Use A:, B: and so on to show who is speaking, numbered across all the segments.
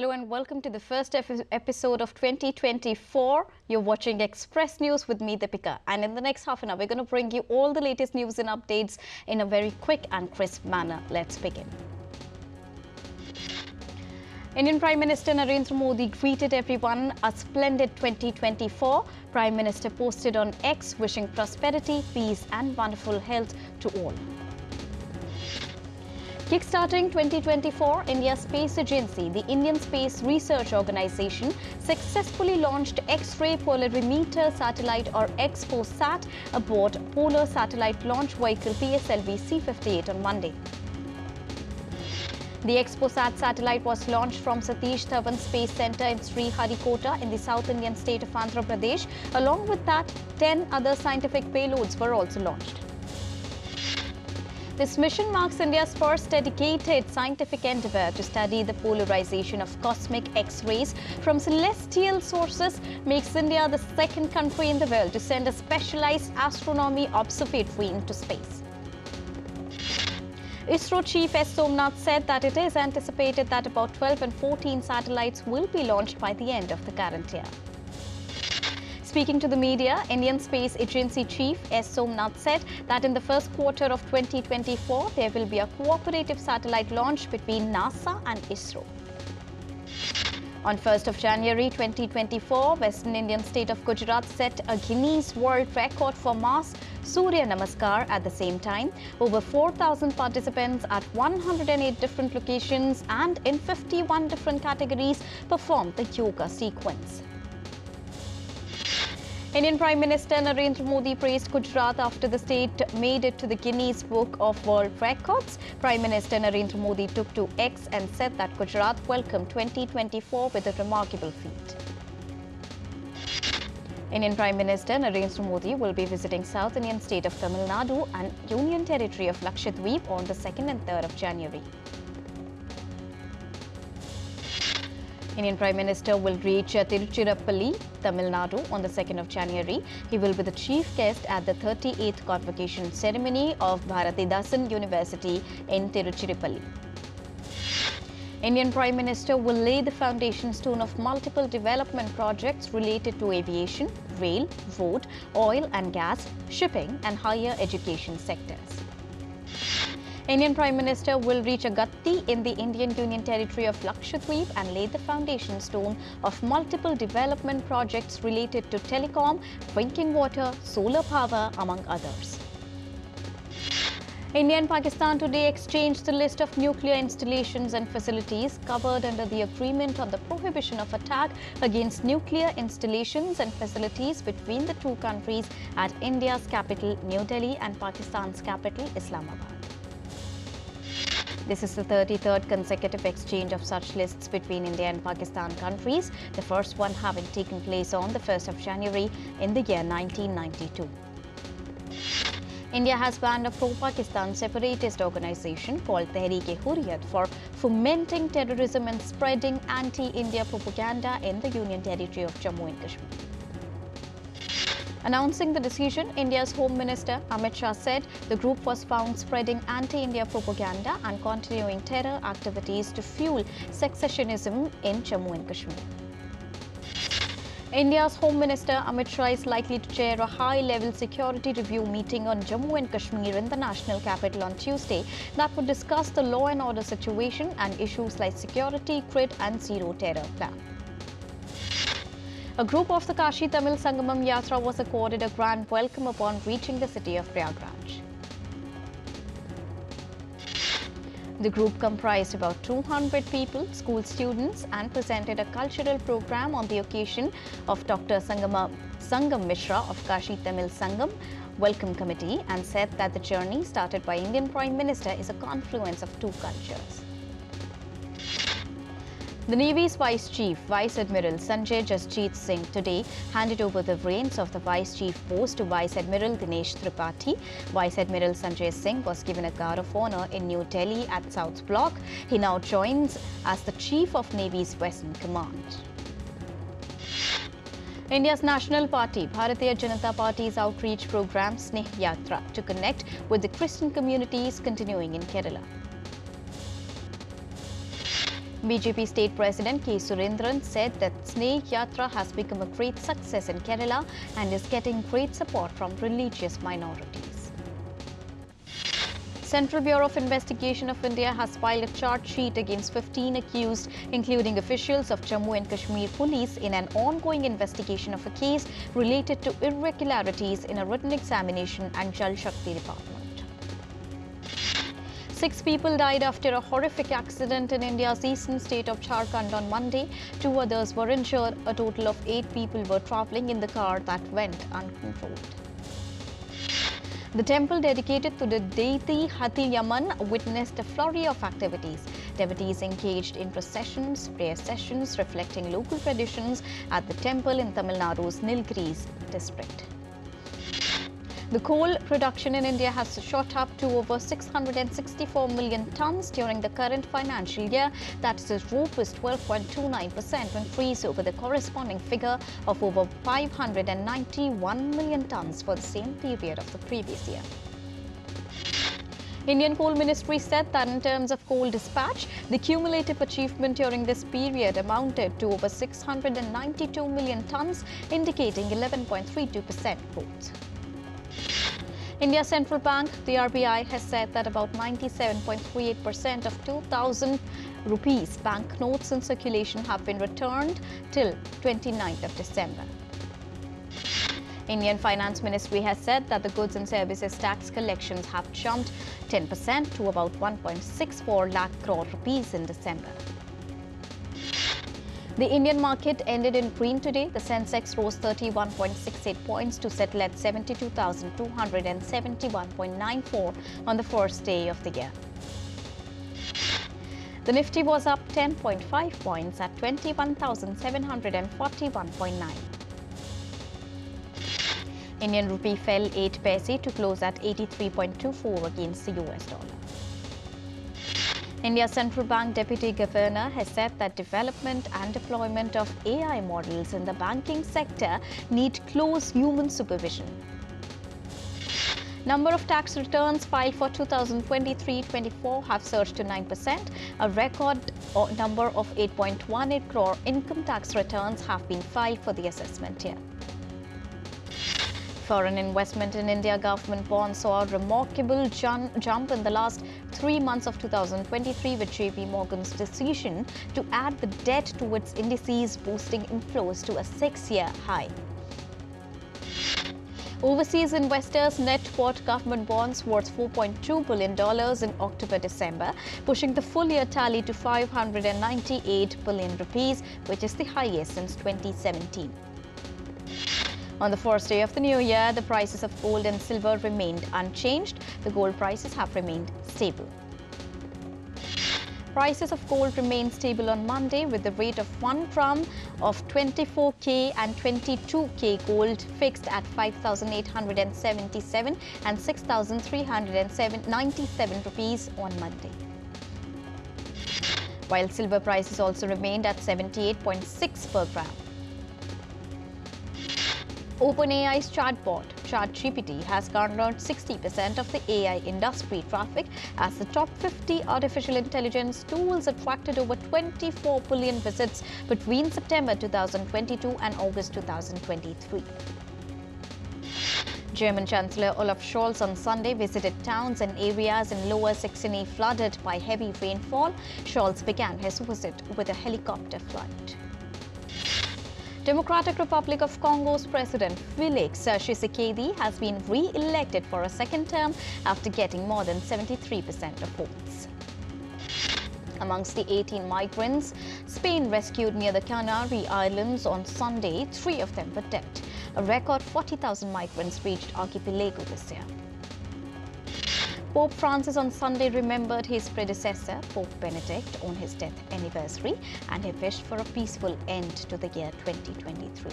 A: Hello and welcome to the first episode of 2024. You're watching Express News with me, Deepika. And in the next half an hour, we're going to bring you all the latest news and updates in a very quick and crisp manner. Let's begin. Indian Prime Minister Narendra Modi greeted everyone a splendid 2024. Prime Minister posted on X wishing prosperity, peace and wonderful health to all. Kickstarting 2024, India's space agency, the Indian Space Research Organisation, successfully launched X-ray polarimeter satellite or XPOSat aboard Polar Satellite Launch Vehicle PSLV C-58 on Monday. The XPOSat satellite was launched from Satish Dhawan Space Centre in Sriharikota in the South Indian state of Andhra Pradesh. Along with that, 10 other scientific payloads were also launched. This mission marks India's first dedicated scientific endeavour to study the polarization of cosmic X-rays from celestial sources, makes India the second country in the world to send a specialized astronomy observatory into space. ISRO Chief S. Somnath said that it is anticipated that about 12 and 14 satellites will be launched by the end of the current year. Speaking to the media, Indian Space Agency Chief S. Somnath said that in the first quarter of 2024, there will be a cooperative satellite launch between NASA and ISRO. On 1st of January 2024, Western Indian state of Gujarat set a Guinness World Record for mass Surya Namaskar at the same time. Over 4,000 participants at 108 different locations and in 51 different categories performed the yoga sequence. Indian Prime Minister Narendra Modi praised Gujarat after the state made it to the Guinness Book of World Records. Prime Minister Narendra Modi took to X and said that Gujarat welcomed 2024 with a remarkable feat. Indian Prime Minister Narendra Modi will be visiting South Indian state of Tamil Nadu and Union Territory of Lakshadweep on the 2nd and 3rd of January. Indian Prime Minister will reach Tiruchirappalli, Tamil Nadu on the 2nd of January. He will be the chief guest at the 38th convocation ceremony of Bharatidasan University in Tiruchirappalli. Indian Prime Minister will lay the foundation stone of multiple development projects related to aviation, rail, road, oil and gas, shipping and higher education sectors. Indian Prime Minister will reach Agatti in the Indian Union Territory of Lakshadweep and lay the foundation stone of multiple development projects related to telecom, drinking water, solar power, among others. India and Pakistan today exchanged the list of nuclear installations and facilities covered under the agreement on the prohibition of attack against nuclear installations and facilities between the two countries at India's capital, New Delhi, and Pakistan's capital, Islamabad. This is the 33rd consecutive exchange of such lists between India and Pakistan countries, the first one having taken place on the 1st of January in the year 1992. India has banned a pro-Pakistan separatist organisation called Tehreek-e-Hurriyat for fomenting terrorism and spreading anti-India propaganda in the Union Territory of Jammu and Kashmir. Announcing the decision, India's Home Minister Amit Shah said the group was found spreading anti-India propaganda and continuing terror activities to fuel secessionism in Jammu and Kashmir. India's Home Minister Amit Shah is likely to chair a high-level security review meeting on Jammu and Kashmir in the national capital on Tuesday that would discuss the law and order situation and issues like security, grid and zero terror plan. A group of the Kashi Tamil Sangamam Yatra was accorded a grand welcome upon reaching the city of Prayagraj. The group comprised about 200 people, school students, and presented a cultural program on the occasion of Dr. Sangam Mishra of Kashi Tamil Sangam Welcome Committee and said that the journey started by Indian Prime Minister is a confluence of two cultures. The Navy's Vice Chief, Vice Admiral Sanjay Jasjeet Singh, today handed over the reins of the Vice Chief post to Vice Admiral Dinesh Tripathi. Vice Admiral Sanjay Singh was given a guard of honour in New Delhi at South Block. He now joins as the Chief of Navy's Western Command. India's national party, Bharatiya Janata Party's outreach program Sneh Yatra to connect with the Christian communities continuing in Kerala. BJP State President K. Surendran said that Sneh Yatra has become a great success in Kerala and is getting great support from religious minorities. Central Bureau of Investigation of India has filed a charge sheet against 15 accused, including officials of Jammu and Kashmir Police, in an ongoing investigation of a case related to irregularities in a written examination and Jal Shakti Department. 6 people died after a horrific accident in India's eastern state of Jharkhand on Monday. 2 others were injured. A total of 8 people were travelling in the car that went uncontrolled. The temple dedicated to the deity Hathi Yaman witnessed a flurry of activities. Devotees engaged in processions, prayer sessions reflecting local traditions at the temple in Tamil Nadu's Nilgiris district. The coal production in India has shot up to over 664 million tons during the current financial year. That is a robust 12.29% increase over the corresponding figure of over 591 million tons for the same period of the previous year. Indian Coal Ministry said that in terms of coal dispatch, the cumulative achievement during this period amounted to over 692 million tons, indicating 11.32% growth. India's central bank, the RBI, has said that about 97.38% of 2,000 rupees banknotes in circulation have been returned till 29th of December. Indian Finance Ministry has said that the goods and services tax collections have jumped 10% to about 1.64 lakh crore rupees in December. The Indian market ended in green today. The Sensex rose 31.68 points to settle at 72,271.94 on the first day of the year. The Nifty was up 10.5 points at 21,741.9. Indian rupee fell 8 paise to close at 83.24 against the US dollar. India's central bank deputy governor has said that development and deployment of AI models in the banking sector need close human supervision. Number of tax returns filed for 2023-24 have surged to 9%. A record number of 8.18 crore income tax returns have been filed for the assessment year. Foreign investment in India government bonds saw a remarkable jump in the last 3 months of 2023, with JP Morgan's decision to add the debt to its indices boosting inflows to a 6-year high. Overseas investors net bought government bonds worth $4.2 billion in October-December, pushing the full-year tally to 598 billion rupees, which is the highest since 2017. On the first day of the new year, the prices of gold and silver remained unchanged. The gold prices have remained stable. Prices of gold remained stable on Monday, with the rate of 1 gram of 24K and 22K gold fixed at 5,877 and 6,397 rupees on Monday. While silver prices also remained at 78.6 per gram. OpenAI's chatbot, ChatGPT, has garnered 60% of the AI industry traffic as the top 50 artificial intelligence tools attracted over 24 billion visits between September 2022 and August 2023. German Chancellor Olaf Scholz on Sunday visited towns and areas in Lower Saxony flooded by heavy rainfall. Scholz began his visit with a helicopter flight. Democratic Republic of Congo's President Felix Tshisekedi has been re-elected for a second term after getting more than 73% of votes. Amongst the 18 migrants Spain rescued near the Canary Islands on Sunday, 3 of them were dead. A record 40,000 migrants reached archipelago this year. Pope Francis on Sunday remembered his predecessor, Pope Benedict, on his death anniversary, and he wished for a peaceful end to the year 2023.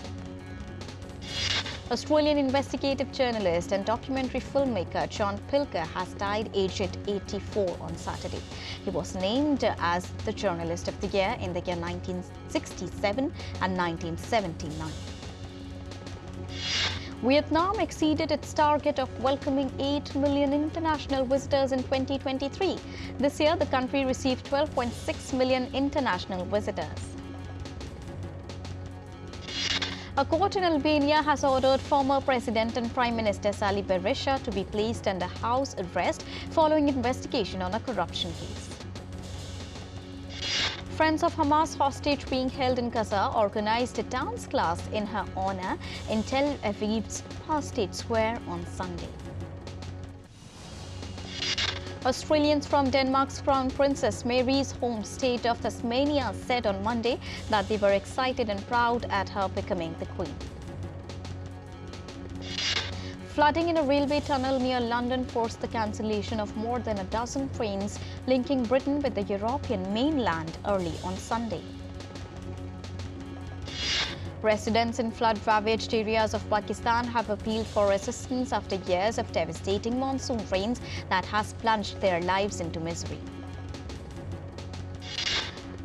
A: Australian investigative journalist and documentary filmmaker John Pilger has died aged 84 on Saturday. He was named as the Journalist of the Year in the year 1967 and 1979. Vietnam exceeded its target of welcoming 8 million international visitors in 2023. This year, the country received 12.6 million international visitors. A court in Albania has ordered former President and Prime Minister Sali Berisha to be placed under house arrest following investigation on a corruption case. Friends of Hamas hostage being held in Gaza organized a dance class in her honor in Tel Aviv's Hostage Square on Sunday. Australians from Denmark's Crown Princess Mary's home state of Tasmania said on Monday that they were excited and proud at her becoming the Queen. Flooding in a railway tunnel near London forced the cancellation of more than a dozen trains linking Britain with the European mainland early on Sunday. Residents in flood-ravaged areas of Pakistan have appealed for assistance after years of devastating monsoon rains that has plunged their lives into misery.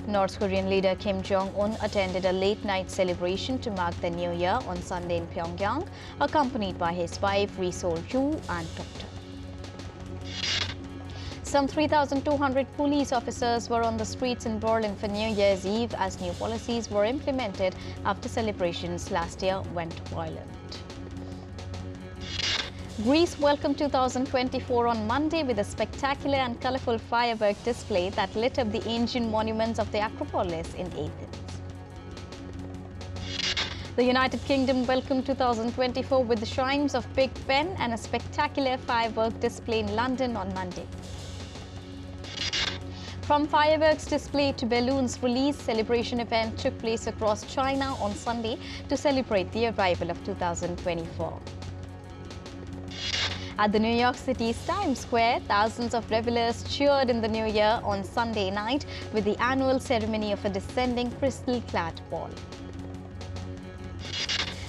A: North Korean leader Kim Jong-un attended a late-night celebration to mark the New Year on Sunday in Pyongyang, accompanied by his wife Ri Sol-ju and daughter. Some 3,200 police officers were on the streets in Berlin for New Year's Eve as new policies were implemented after celebrations last year went violent. Greece welcomed 2024 on Monday with a spectacular and colorful firework display that lit up the ancient monuments of the Acropolis in Athens. The United Kingdom welcomed 2024 with the chimes of Big Ben and a spectacular firework display in London on Monday. From fireworks display to balloons release, celebration event took place across China on Sunday to celebrate the arrival of 2024. At the New York City's Times Square, thousands of revelers cheered in the new year on Sunday night with the annual ceremony of a descending crystal-clad ball.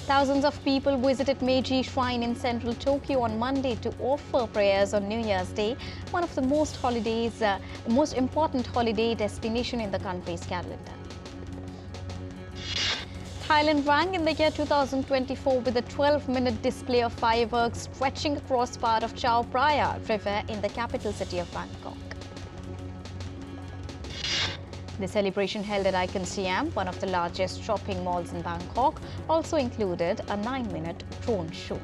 A: Thousands of people visited Meiji Shrine in central Tokyo on Monday to offer prayers on New Year's Day, one of the most important holiday destination in the country's calendar. Thailand rang in the year 2024 with a 12-minute display of fireworks stretching across part of Chao Phraya River in the capital city of Bangkok. The celebration held at Icon Siam, one of the largest shopping malls in Bangkok, also included a 9-minute drone show.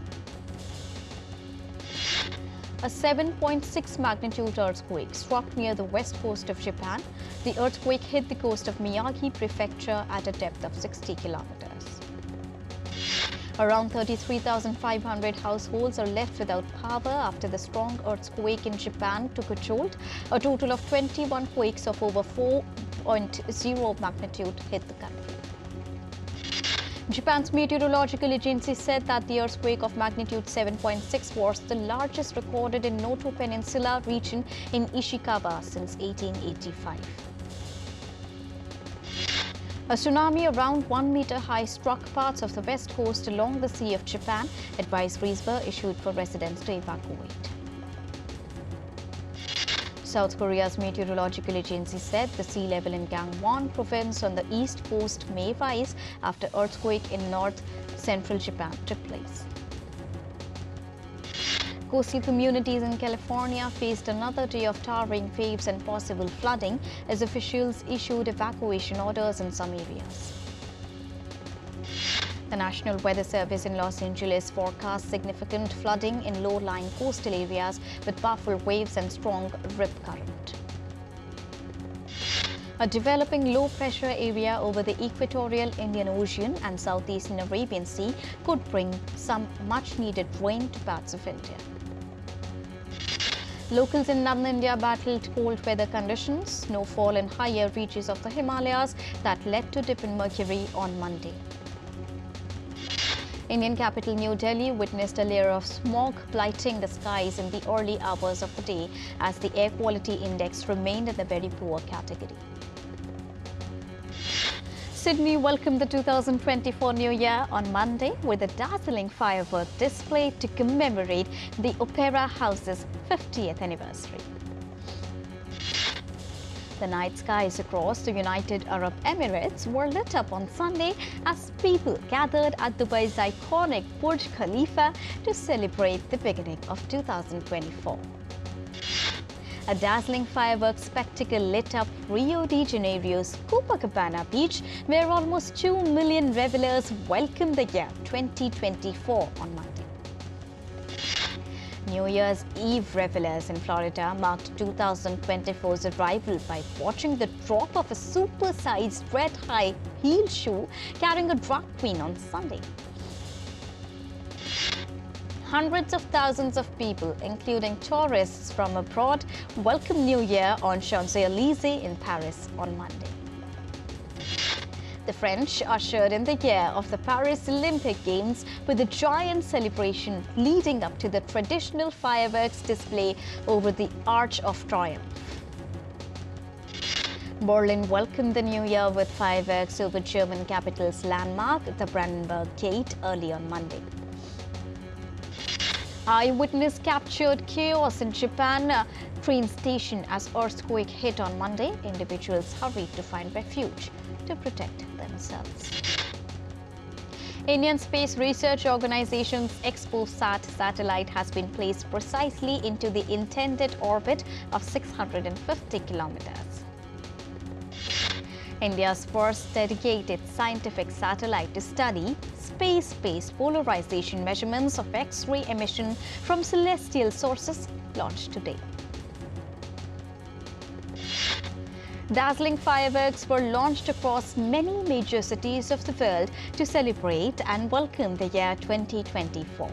A: A 7.6 magnitude earthquake struck near the west coast of Japan. The earthquake hit the coast of Miyagi Prefecture at a depth of 60 kilometers. Around 33,500 households are left without power after the strong earthquake in Japan took a jolt. A total of 21 quakes of over 4.0 magnitude hit the country. Japan's meteorological agency said that the earthquake of magnitude 7.6 was the largest recorded in Noto Peninsula region in Ishikawa since 1885. A tsunami around 1 meter high struck parts of the west coast along the Sea of Japan. Advisories were issued for residents to evacuate. South Korea's meteorological agency said the sea level in Gangwon province on the east coast may rise after earthquake in north-central Japan took place. Coastal communities in California faced another day of towering waves and possible flooding as officials issued evacuation orders in some areas. The National Weather Service in Los Angeles forecasts significant flooding in low-lying coastal areas with powerful waves and strong rip current. A developing low-pressure area over the equatorial Indian Ocean and southeastern Arabian Sea could bring some much-needed rain to parts of India. Locals in northern India battled cold weather conditions, snowfall in higher reaches of the Himalayas that led to dip in mercury on Monday. Indian capital New Delhi witnessed a layer of smog blighting the skies in the early hours of the day as the air quality index remained in the very poor category. Sydney welcomed the 2024 New Year on Monday with a dazzling firework display to commemorate the Opera House's 50th anniversary. The night skies across the United Arab Emirates were lit up on Sunday as people gathered at Dubai's iconic Burj Khalifa to celebrate the beginning of 2024. A dazzling fireworks spectacle lit up Rio de Janeiro's Copacabana beach, where almost 2 million revelers welcomed the year 2024 on Monday. New Year's Eve revelers in Florida marked 2024's arrival by watching the drop of a super-sized red-high heel shoe carrying a drag queen on Sunday. Hundreds of thousands of people, including tourists from abroad, welcomed New Year on Champs-Élysées in Paris on Monday. The French ushered in the year of the Paris Olympic Games with a giant celebration leading up to the traditional fireworks display over the Arch of Triumph. Berlin welcomed the New Year with fireworks over German capital's landmark, the Brandenburg Gate, early on Monday. Eyewitness captured chaos in Japan train station as earthquake hit on Monday. Individuals hurried to find refuge to protect themselves. Indian Space Research Organization's ExpoSat satellite has been placed precisely into the intended orbit of 650 kilometers. India's first dedicated scientific satellite to study space-based polarization measurements of X-ray emission from celestial sources launched today. Dazzling fireworks were launched across many major cities of the world to celebrate and welcome the year 2024.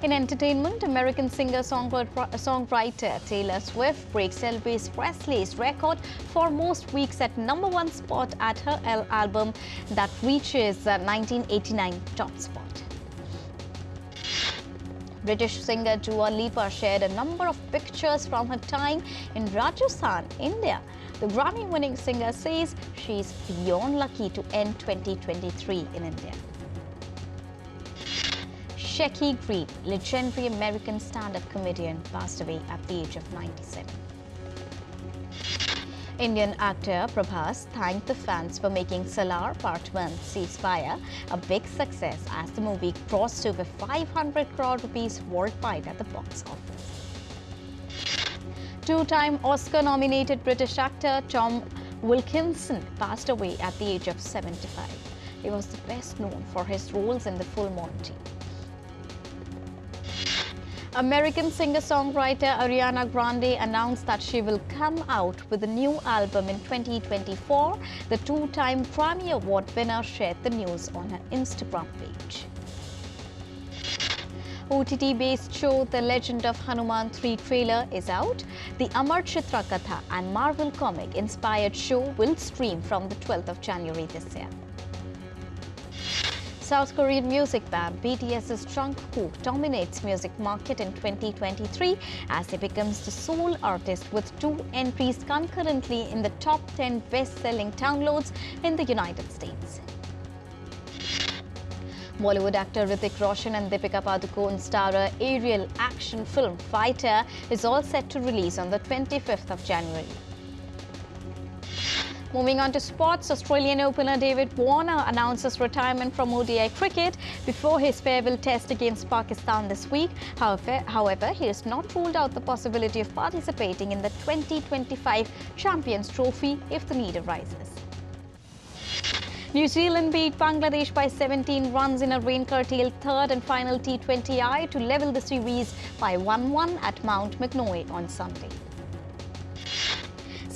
A: In entertainment, American singer-songwriter Taylor Swift breaks Elvis Presley's record for most weeks at #1 spot at her album that reaches 1989 top spot. British singer Dua Lipa shared a number of pictures from her time in Rajasthan, India. The Grammy-winning singer says she is beyond lucky to end 2023 in India. Shecky Greene, legendary American stand-up comedian, passed away at the age of 97. Indian actor Prabhas thanked the fans for making Salar Part 1 Ceasefire a big success as the movie crossed over 500 crore rupees worldwide at the box office. Two-time Oscar-nominated British actor Tom Wilkinson passed away at the age of 75. He was the best known for his roles in The Full Monty. American singer-songwriter Ariana Grande announced that she will come out with a new album in 2024. The two-time Grammy Award winner shared the news on her Instagram page. OTT-based show The Legend of Hanuman 3 trailer is out. The Amar Chitra Katha and Marvel comic-inspired show will stream from the 12th of January this year. South Korean music band BTS's Jungkook dominates music market in 2023 as he becomes the sole artist with 2 entries concurrently in the top 10 best-selling downloads in the United States. Bollywood actor Hrithik Roshan and Deepika Padukone star aerial action film Fighter is all set to release on the 25th of January. Moving on to sports, Australian opener David Warner announces retirement from ODI cricket before his farewell test against Pakistan this week. However, he has not ruled out the possibility of participating in the 2025 Champions Trophy if the need arises. New Zealand beat Bangladesh by 17 runs in a rain-curtailed third and final T20I to level the series by 1-1 at Mount McNoy on Sunday.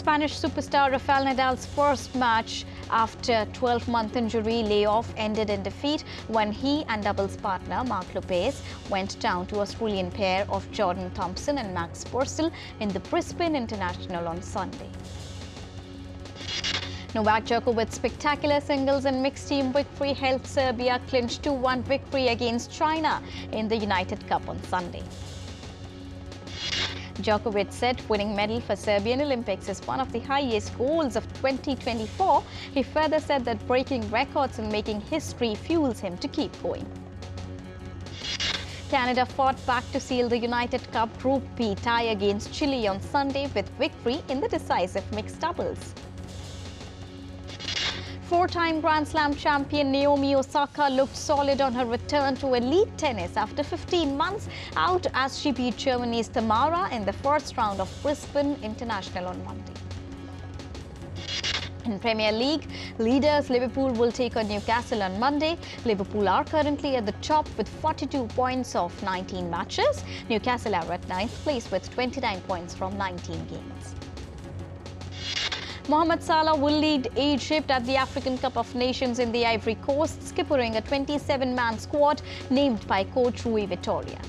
A: Spanish superstar Rafael Nadal's first match after 12-month injury layoff ended in defeat when he and doubles partner Mark Lopez went down to Australian pair of Jordan Thompson and Max Purcell in the Brisbane International on Sunday. Novak Djokovic's spectacular singles and mixed team victory helped Serbia clinch 2-1 victory against China in the United Cup on Sunday. Djokovic said winning medal for Serbian Olympics is one of the highest goals of 2024. He further said that breaking records and making history fuels him to keep going. Canada fought back to seal the United Cup Group B tie against Chile on Sunday with victory in the decisive mixed doubles. Four-time Grand Slam champion Naomi Osaka looked solid on her return to elite tennis after 15 months out as she beat Germany's Tamara in the first round of Brisbane International on Monday. In Premier League, leaders Liverpool will take on Newcastle on Monday. Liverpool are currently at the top with 42 points of 19 matches. Newcastle are at 9th place with 29 points from 19 games. Mohamed Salah will lead Egypt at the African Cup of Nations in the Ivory Coast, skippering a 27-man squad named by coach Rui Vitória.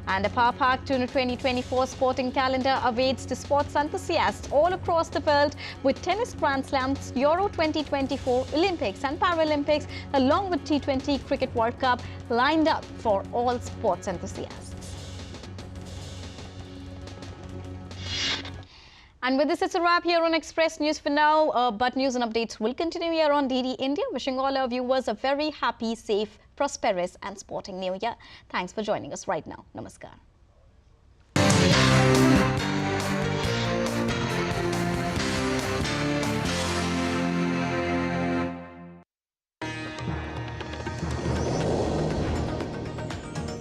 A: And a power-packed 2024 sporting calendar awaits the sports enthusiasts all across the world with tennis Grand Slams, Euro 2024, Olympics and Paralympics, along with T20 Cricket World Cup lined up for all sports enthusiasts. And with this, it's a wrap here on Express News for now. But news and updates will continue here on DD India. Wishing all our viewers a very happy, safe, prosperous and sporting new year. Thanks for joining us right now. Namaskar.